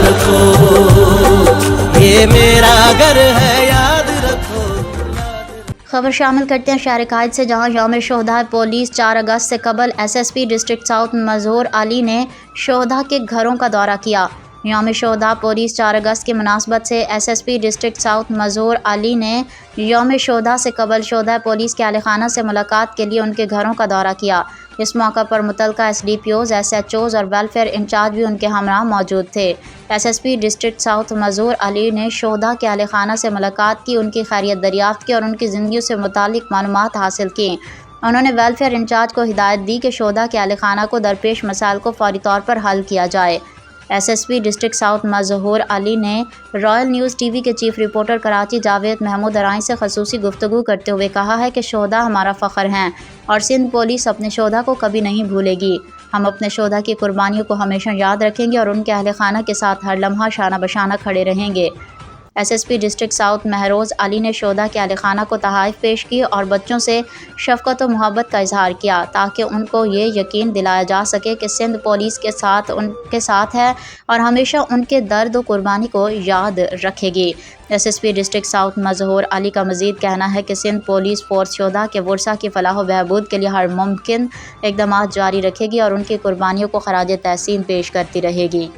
رکھو، یہ میرا گھر ہے یاد رکھو۔ خبر شامل کرتے ہیں شہر قائد سے، جہاں یوم شہداء پولیس 4 اگست سے قبل S S P district south Mazhoor Ali نے شہداء کے گھروں کا دورہ کیا۔ یوم شہداء پولیس 4 اگست کی مناسبت سے S S P district south Mazhoor Ali نے یوم شہداء سے قبل شہداء پولیس کے اہل خانہ سے ملاقات کے لیے ان کے گھروں کا دورہ کیا۔ اس موقع پر متعلقہ S D P Os, S H Os اور ویلفیئر انچارج بھی ان کے ہمراہ موجود تھے۔ S S P district south Mazhoor Ali نے شہداء کے اہل خانہ سے ملاقات کی، ان کی خیریت دریافت کی اور ان کی زندگیوں سے متعلق معلومات حاصل کیں۔ انہوں نے ویلفیئر انچارج کو ہدایت دی کہ شہداء کے اہل خانہ کو درپیش مسائل کو فوری طور پر حل کیا جائے۔ S S P district south Mazhoor Ali نے رائل نیوز ٹی وی کے چیف رپورٹر کراچی جاوید محمود ارائیں سے خصوصی گفتگو کرتے ہوئے کہا ہے کہ شہداء ہمارا فخر ہیں اور سندھ پولیس اپنے شہداء کو کبھی نہیں بھولے گی۔ ہم اپنے شہداء کی قربانیوں کو ہمیشہ یاد رکھیں گے اور ان کے اہل خانہ کے ساتھ ہر لمحہ شانہ بشانہ کھڑے رہیں گے۔ S S P district south Mehroz Ali نے شہداء کے اہل خانہ کو تحائف پیش کی اور بچوں سے شفقت و محبت کا اظہار کیا تاکہ ان کو یہ یقین دلایا جا سکے کہ سندھ پولیس ان کے ساتھ ہے اور ہمیشہ ان کے درد و قربانی کو یاد رکھے گی۔ S S P district south Mazhoor Ali کا مزید کہنا ہے کہ سندھ پولیس فورس شہداء کے ورثاء کی فلاح و بہبود کے لیے ہر ممکن اقدامات جاری رکھے گی اور ان کی قربانیوں کو خراج تحسین پیش کرتی رہے گی۔